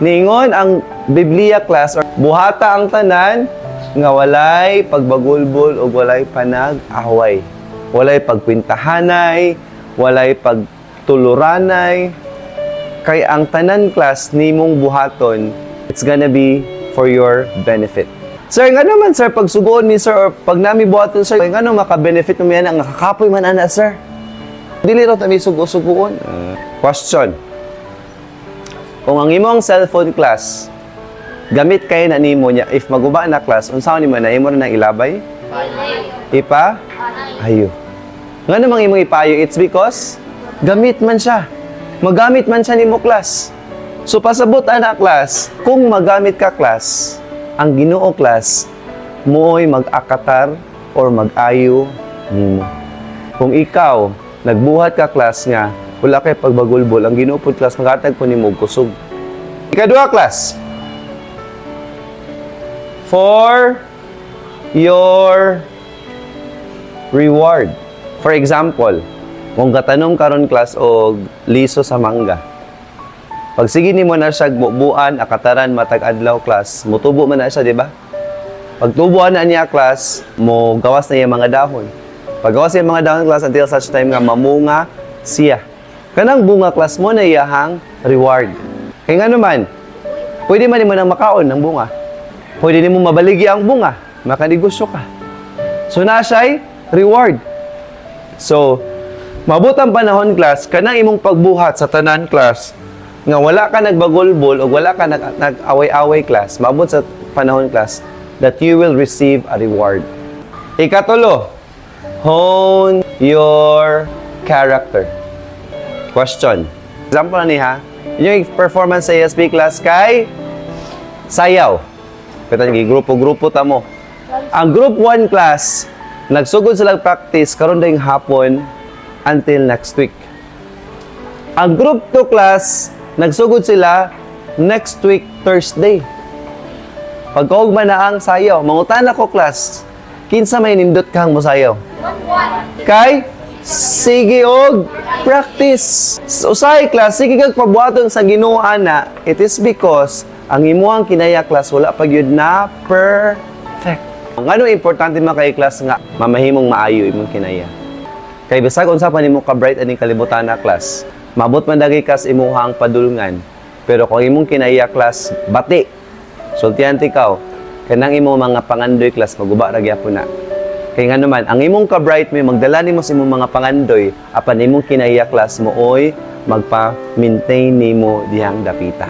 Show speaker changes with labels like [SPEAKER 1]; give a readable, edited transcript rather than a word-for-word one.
[SPEAKER 1] Ningon ang Biblia class or buhata ang tanan nga walay pagbagulbol o walay panag-away. Walay pagkwintahanay, walay pagtuluranay. Kay ang tanan class nimong buhaton, it's gonna be for your benefit. Sir, nga naman sir, pag sugoon mi sir, or pag nami buhaton sir, nga naman maka-benefit mo yan, ang nakakapoy man ana sir. Dili ro tami sugo-sugoon. Question. Kung ang imong cellphone class, gamit kayo na nimo niya, if maguba na class, unsaon nimo na imo na ilabay? Ipa? Ayo. Nga namang imong ipayo, it's because gamit man siya. Magamit man siya nimo class. So pasabot ana class, kung magamit ka class, ang Ginoo class, mooy mag-akatar or mag-ayo nimo. Kung ikaw nagbuhat ka class nga, wala kay pagbagulbol, ang Ginoo pud class magatag po nimo og kusog. Ikaduha class. For your reward. For example, kung katanom karon class og liso sa mangga. Pag sige nimo na siya buuan, akataran matag adlaw class, mutubo man na siya, di ba? Pag tubuan na niya class, mo gawas na yung mga dahon. Pag gawas yung mga dahon class until such time nga mamunga siya. Kanang bunga class mo na iyahang reward. Kaya nga naman, pwede man mo nang makaon ng bunga. Pwede nimo mabaligi ang bunga, makanegosyo ka. So na siya'y reward. So, mabot ang panahon class, kanang imong pagbuhat sa tanan class, nga wala ka nagbagulbol o wala ka nag-away-away class, mabot sa panahon class, that you will receive a reward. Ikatulo, hone your character. Question. Example na niya, yung performance sa ESP class kay sayaw. Kita nyo, grupo-grupo ta mo. Ang group 1 class, nagsugod sila practice karon dayong hapon until next week. Ang group 2 class, nagsugod sila next week Thursday. Pagkaugma na ang sayaw, mangutan ako class, kinsa may nindot kang mosayaw? Kay sige og practice. Usay class, sige kag pabuhaton sa Ginoo ana. It is because ang imuhang kinaya class wala pa gyud na perfect. Ngano importante man kay class nga mamahimong maayo imong kinaya. Kay bisag unsa pa nimo ka bright aning kalibutan na class, mabot man dagay kas imuhang padulngan. Pero kung imong kinaya class bati, sultihan tikaw, kanang imong mga pangandoy class maguba ra gyapon na. Kaya nga naman, ang imong ka-bright may magdala nimo sa imong mga pangandoy, apan imong kinaya class mo oy magpa-maintain nimo dihang dapita.